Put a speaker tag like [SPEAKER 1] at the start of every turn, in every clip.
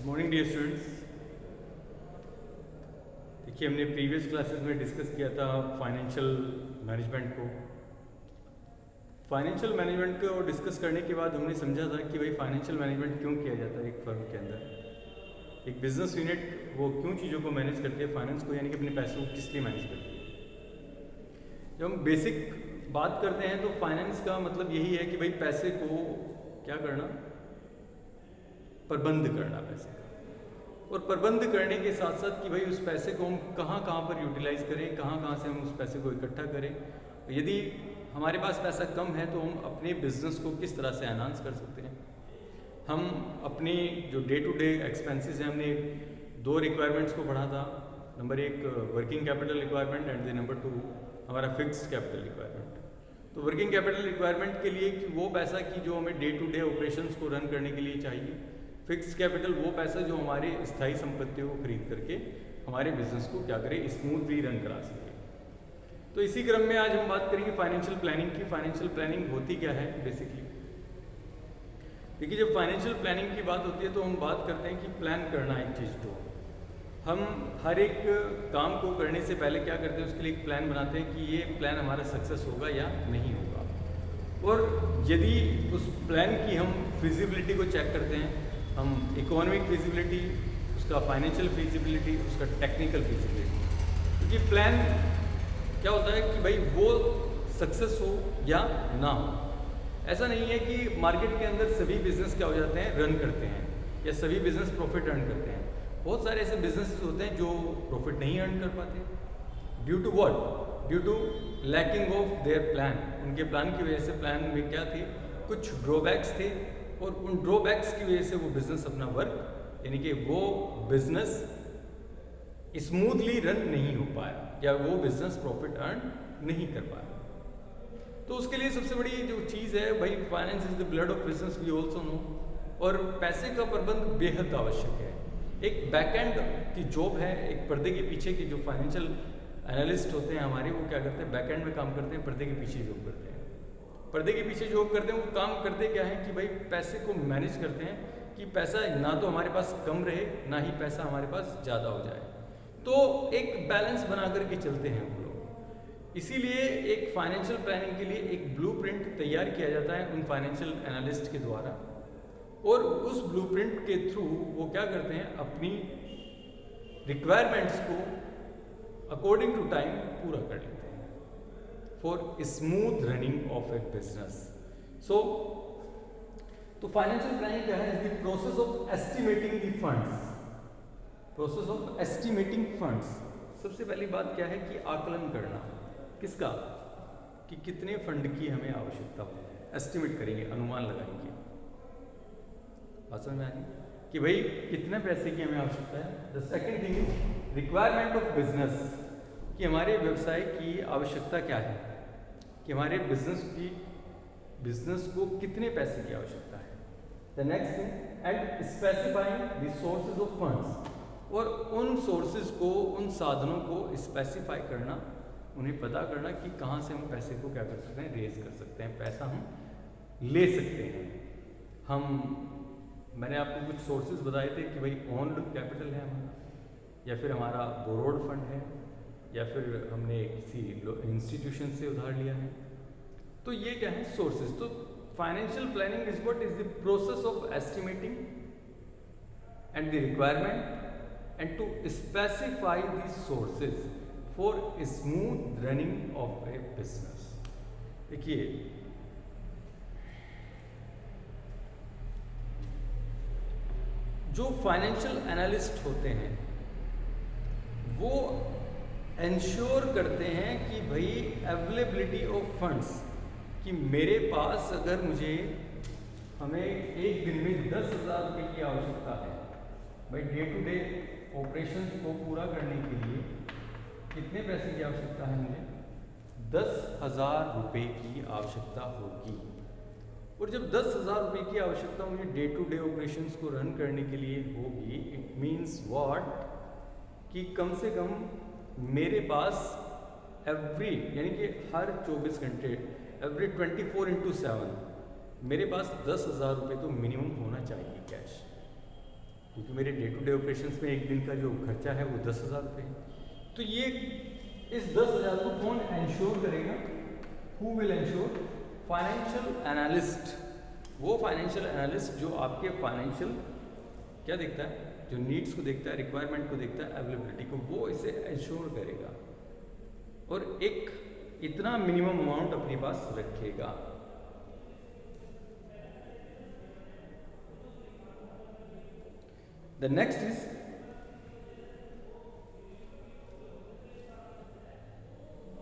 [SPEAKER 1] Good morning dear students. देखिए, हमने previous classes में डिस्कस किया था फाइनेंशियल मैनेजमेंट को। फाइनेंशियल मैनेजमेंट को डिस्कस करने के बाद हमने समझा था कि भाई फाइनेंशियल मैनेजमेंट क्यों किया जाता है एक फर्म के अंदर। एक बिजनेस यूनिट वो क्यों चीज़ों को मैनेज करती है, फाइनेंस को, यानी कि अपने पैसों को किस लिए मैनेज करती है। जब हम बेसिक बात करते हैं तो फाइनेंस का मतलब यही है कि भाई पैसे को क्या करना, प्रबंध करना पैसे का, और प्रबंध करने के साथ साथ कि भाई उस पैसे को हम कहाँ कहाँ पर यूटिलाइज करें, कहाँ कहाँ से हम उस पैसे को इकट्ठा करें। यदि हमारे पास पैसा कम है तो हम अपने बिजनेस को किस तरह से एनहांस कर सकते हैं। हम अपनी जो डे टू डे एक्सपेंसेस हैं, हमने दो रिक्वायरमेंट्स को पढ़ा था। नंबर एक working capital requirement and number two हमारा फिक्स्ड कैपिटल रिक्वायरमेंट। तो वर्किंग कैपिटल रिक्वायरमेंट के लिए कि वो पैसा कि जो हमें डे टू डे ऑपरेशंस को रन करने के लिए चाहिए। फिक्स्ड कैपिटल वो पैसा जो हमारे स्थायी संपत्तियों को खरीद करके हमारे बिजनेस को क्या करे, स्मूथली रन करा सके। तो इसी क्रम में आज हम बात करेंगे फाइनेंशियल प्लानिंग की। फाइनेंशियल प्लानिंग होती क्या है बेसिकली। देखिए, जब फाइनेंशियल प्लानिंग की बात होती है तो हम बात करते हैं कि प्लान करना एक चीज़ को। हम हर एक काम को करने से पहले क्या करते हैं, उसके लिए एक प्लान बनाते हैं कि ये प्लान हमारा सक्सेस होगा या नहीं होगा। और यदि उस प्लान की हम फिजिबिलिटी को चेक करते हैं, हम इकोनॉमिक फिजिबिलिटी, उसका फाइनेंशियल फिजिबिलिटी, उसका टेक्निकल फिजिबिलिटी, क्योंकि प्लान क्या होता है कि भाई वो सक्सेस हो या ना हो। ऐसा नहीं है कि मार्केट के अंदर सभी बिजनेस क्या हो जाते हैं, रन करते हैं, या सभी बिजनेस प्रॉफिट अर्न करते हैं। बहुत सारे ऐसे बिजनेसेस होते हैं जो प्रॉफिट नहीं अर्न कर पाते। Due to what? Due to lacking of their plan. उनके प्लान की वजह से प्लान में क्या थे, कुछ ड्रॉबैक्स थे, और उन ड्रॉबैक्स की वजह से वो बिजनेस अपना वर्क, यानी कि वो बिजनेस स्मूथली रन नहीं हो पाया, या वो बिजनेस प्रॉफिट अर्न नहीं कर पाया। तो उसके लिए सबसे बड़ी जो चीज़ है भाई, finance is the blood of business, we also no. और पैसे का प्रबंध बेहद आवश्यक है। एक बैकएंड की जॉब है, एक पर्दे के पीछे की जो फाइनेंशियल एनालिस्ट होते हैं हमारे, वो क्या करते हैं, बैकएंड में काम करते हैं, पर्दे के पीछे जॉब करते हैं। पर्दे के पीछे जॉब करते हैं, वो काम करते क्या है कि भाई पैसे को मैनेज करते हैं कि पैसा ना तो हमारे पास कम रहे, ना ही पैसा हमारे पास ज़्यादा हो जाए। तो एक बैलेंस बना करके चलते हैं वो लोग। इसीलिए एक फाइनेंशियल प्लानिंग के लिए एक ब्लूप्रिंट तैयार किया जाता है उन फाइनेंशियल एनालिस्ट के द्वारा, और उस ब्लूप्रिंट के थ्रू वो क्या करते हैं, अपनी रिक्वायरमेंट्स को अकॉर्डिंग टू टाइम पूरा कर लेते हैं for smooth running of a business. So तो फाइनेंशियल प्लानिंग क्या है, is the process of estimating the funds. Process of estimating funds. सबसे पहली बात क्या है कि आकलन करना, किसका, कि कितने फंड की हमें आवश्यकता हो। एस्टिमेट करेंगे, अनुमान लगाएंगे। बात समझ में आ रही कि भाई कितने पैसे की हमें आवश्यकता है। The second thing is requirement of business, कि हमारे व्यवसाय की आवश्यकता क्या है, कि हमारे बिजनेस को कितने पैसे की आवश्यकता है। The next thing, and specifying the sources of funds, और उन सोर्सेज को, उन साधनों को स्पेसिफाई करना, उन्हें पता करना कि कहाँ से हम पैसे को क्या कर सकते हैं, रेज कर सकते हैं, पैसा हम ले सकते हैं। मैंने आपको कुछ सोर्सेज बताए थे कि भाई ओन्ड कैपिटल है हमारा, या फिर हमारा बोरोड फंड है, या फिर हमने किसी इंस्टीट्यूशन से उधार लिया है। तो ये क्या है, सोर्सेज। तो financial planning is what, is the process of estimating and the requirement and to specify the sources for smooth running of a business. देखिए, जो फाइनेंशियल एनालिस्ट होते हैं वो इंश्योर करते हैं कि भाई अवेलेबिलिटी ऑफ फंड्स, कि मेरे पास अगर हमें एक दिन में 10,000 रुपये की आवश्यकता है, भाई डे टू डे ऑपरेशंस को पूरा करने के लिए कितने पैसे की आवश्यकता है, मुझे 10,000 रुपये की आवश्यकता होगी। और जब 10,000 रुपये की आवश्यकता मुझे डे टू डे ऑपरेशंस को रन करने के लिए होगी, इट मीन्स व्हाट, कि कम से कम मेरे पास एवरी, यानी कि हर 24 घंटे, एवरी 24/7 मेरे पास 10,000 रुपये तो मिनिमम होना चाहिए कैश। क्योंकि मेरे डे टू डे ऑपरेशंस में एक दिन का जो खर्चा है वो 10,000 रुपये है। तो ये इस 10,000 को कौन इंश्योर करेगा? Who will ensure? Financial analyst. वो फाइनेंशियल एनालिस्ट जो आपके फाइनेंशियल क्या देखता है, जो नीड्स को देखता है, रिक्वायरमेंट को देखता है, अवेलेबिलिटी को, वो इसे इंश्योर करेगा और एक इतना मिनिमम अमाउंट अपने पास रखेगा। द नेक्स्ट इज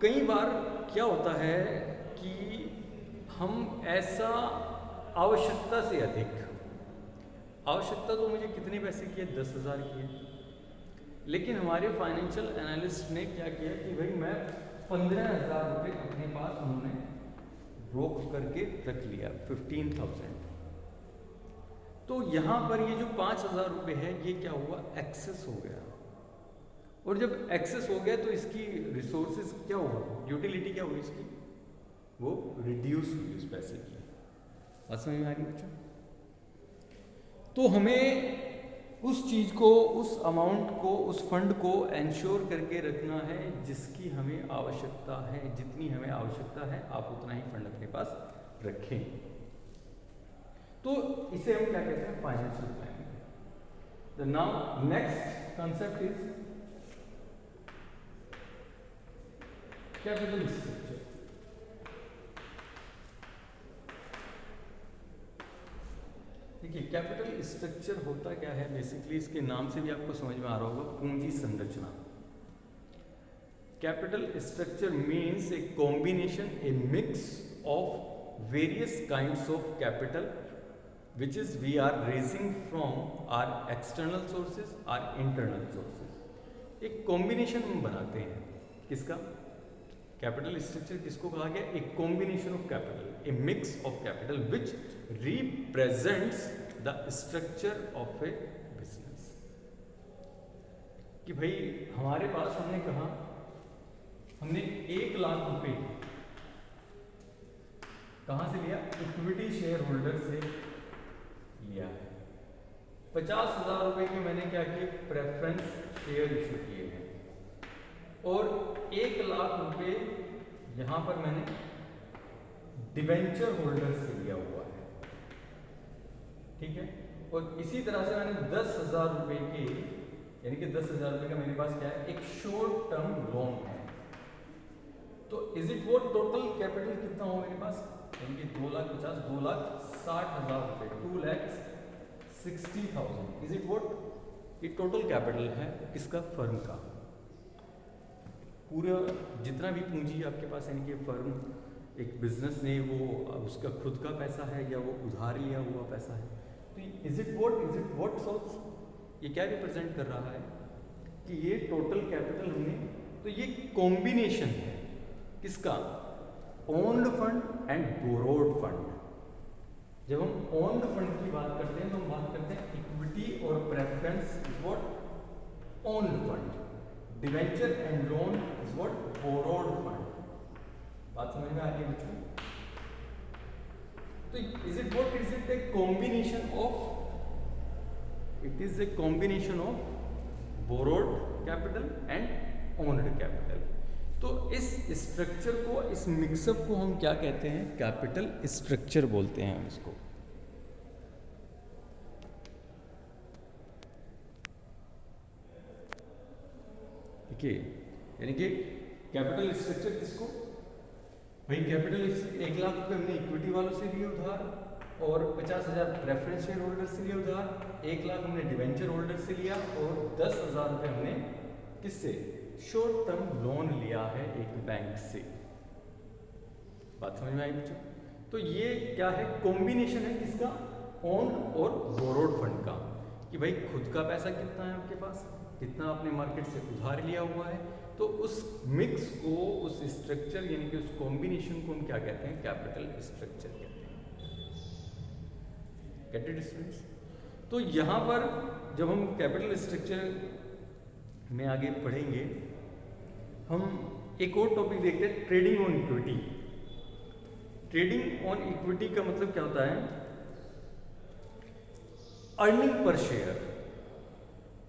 [SPEAKER 1] कई बार क्या होता है कि हम ऐसा आवश्यकता से अधिक, आवश्यकता तो मुझे कितने पैसे की है? 10,000 की है, लेकिन हमारे फाइनेंशियल एनालिस्ट ने क्या किया कि भाई मैं 15,000 रुपये अपने पास उन्होंने रोक करके रख लिया, 15,000। तो यहाँ पर ये जो 5,000 रुपये है ये क्या हुआ? एक्सेस हो गया। और जब एक्सेस हो गया तो इसकी रिसोर्सेज क्या हुआ? यूटिलिटी क्या हुई इसकी? वो रिड्यूस हुई उस पैसे की। बात समझ में आ रही बच्चों? तो हमें उस चीज़ को, उस अमाउंट को, उस फंड को इंश्योर करके रखना है जिसकी हमें आवश्यकता है। जितनी हमें आवश्यकता है आप उतना ही फंड अपने पास रखें। तो इसे हम क्या कहते हैं? Financial planning. The now next concept is capital structure. देखिए कैपिटल स्ट्रक्चर होता क्या है? बेसिकली इसके नाम से भी आपको समझ में आ रहा होगा, पूंजी संरचना। Capital structure means a combination, A mix of various kinds of capital which is we are raising from our external sources, our internal sources। एक कॉम्बिनेशन हम बनाते हैं किसका? कैपिटल स्ट्रक्चर किसको कहा गया? एक combination of capital, A mix of capital which represents the structure of a business. कि भाई हमारे पास हमने कहा हमने 1 लाख रुपए कहां से लिया? इक्विटी शेयर होल्डर से लिया है। 50,000 रुपए के मैंने क्या किए? प्रेफरेंस शेयर इशू किए हैं और 1 लाख रुपए यहां पर मैंने डिवेंचर होल्डर से लिया हुआ है, ठीक है। और इसी तरह से मैंने 10,000 रुपए के, यानी कि 10,000 रुपए का मेरे पास क्या है? एक शॉर्ट टर्म लोन है। तो is it what total capital कितना हो मेरे पास? यानी कि 2,50,000, 2,60,000 रुपए, 2,60,000। Is it what? ये टोटल कैपिटल है किसका? फर्म का। पूरा जितना भी पूंजी आपके पास, यानी कि फर्म, एक बिजनेस ने, वो उसका खुद का पैसा है या वो उधार लिया हुआ पैसा है। तो इज इट वॉट सोर्स? ये क्या रिप्रेजेंट कर रहा है कि ये टोटल कैपिटल हमने, तो ये कॉम्बिनेशन है किसका? Owned fund and borrowed fund. जब हम ओन्ड फंड की बात करते हैं तो हम बात करते हैं इक्विटी और preference is what? Owned fund. Debenture and loan is what? Borrowed fund. बात समझ में आ रही है बच्चों? तो is it what? Is it a combination of, it is a combination of borrowed capital and owned capital. तो इस स्ट्रक्चर को, इस मिक्सअप को हम क्या कहते हैं? कैपिटल स्ट्रक्चर बोलते हैं हम इसको। देखिए, यानी कि कैपिटल स्ट्रक्चर किसको? भाई कैपिटल 1 लाख रुपए हमने इक्विटी वालों से लिए उधार और 50,000 प्रेफरेंस शेयर होल्डर से लिया उधार, 1 लाख हमने डिवेंचर होल्डर से लिया और 10,000 रुपए हमने किससे? शॉर्ट टर्म लोन लिया है एक बैंक से। बात समझ में आई बच्चों? तो ये क्या है? कॉम्बिनेशन है किसका? ओन और बोरोड फंड का। कि भाई खुद का पैसा कितना है आपके पास, कितना आपने मार्केट से उधार लिया हुआ है। तो उस मिक्स को, उस स्ट्रक्चर यानी कि उस कॉम्बिनेशन को हम क्या कहते हैं? कैपिटल स्ट्रक्चर कहते हैं। Get it students? तो यहाँ पर जब हम कैपिटल स्ट्रक्चर में आगे पढ़ेंगे, हम एक और टॉपिक देखते हैं, trading on equity. Trading on equity का मतलब क्या होता है? Earning per share.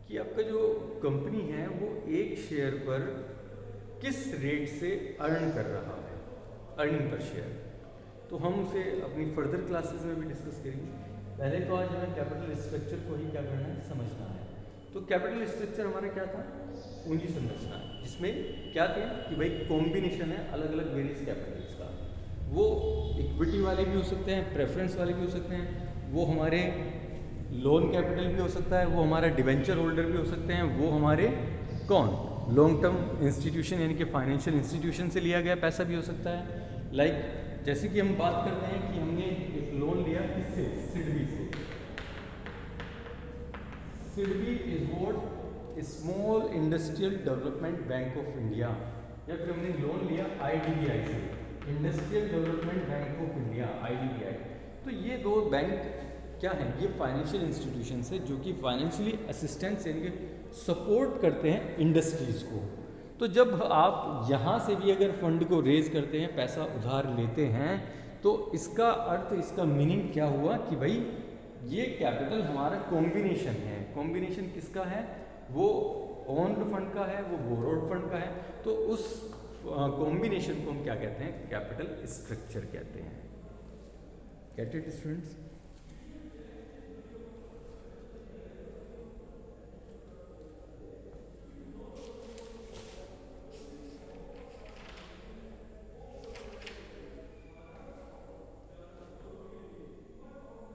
[SPEAKER 1] कि आपका जो कंपनी है वो एक शेयर पर किस रेट से अर्न कर रहा है, अर्निंग पर शेयर। तो हम उसे अपनी फर्दर क्लासेस में भी डिस्कस करेंगे। पहले तो आज हमें कैपिटल स्ट्रक्चर को ही क्या करना है, समझना है। तो कैपिटल स्ट्रक्चर हमारा क्या था, पूंजी संरचना, जिसमें क्या थे कि भाई कॉम्बिनेशन है अलग अलग वेरियस कैपिटल्स का। वो इक्विटी वाले भी हो सकते हैं, प्रेफरेंस वाले भी हो सकते हैं, वो हमारे लोन कैपिटल भी हो सकता है, वो हमारा डिवेंचर होल्डर भी हो सकते हैं, वो हमारे कौन लॉन्ग टर्म इंस्टीट्यूशन यानी कि फाइनेंशियल इंस्टीट्यूशन से लिया गया पैसा भी हो सकता है। लाइक जैसे कि हम बात करते हैं कि हमने एक लोन लिया किससे, सिडबी से। SIDBI is what, small industrial development bank of India, या फिर हमने लोन लिया आईडीबीआई से, industrial development bank of India IDBI. तो ये दो बैंक क्या है, ये फाइनेंशियल इंस्टीट्यूशन है जो कि फाइनेंशियली असिस्टेंस यानी कि सपोर्ट करते हैं इंडस्ट्रीज को। तो जब आप यहाँ से भी अगर फंड को रेज करते हैं, पैसा उधार लेते हैं, तो इसका अर्थ, इसका मीनिंग क्या हुआ कि भाई ये कैपिटल हमारा कॉम्बिनेशन है। कॉम्बिनेशन किसका है, वो ओन्ड फंड का है, वो बोरोड फंड का है। तो उस कॉम्बिनेशन को हम क्या कहते हैं, कैपिटल स्ट्रक्चर कहते हैं। Get it students.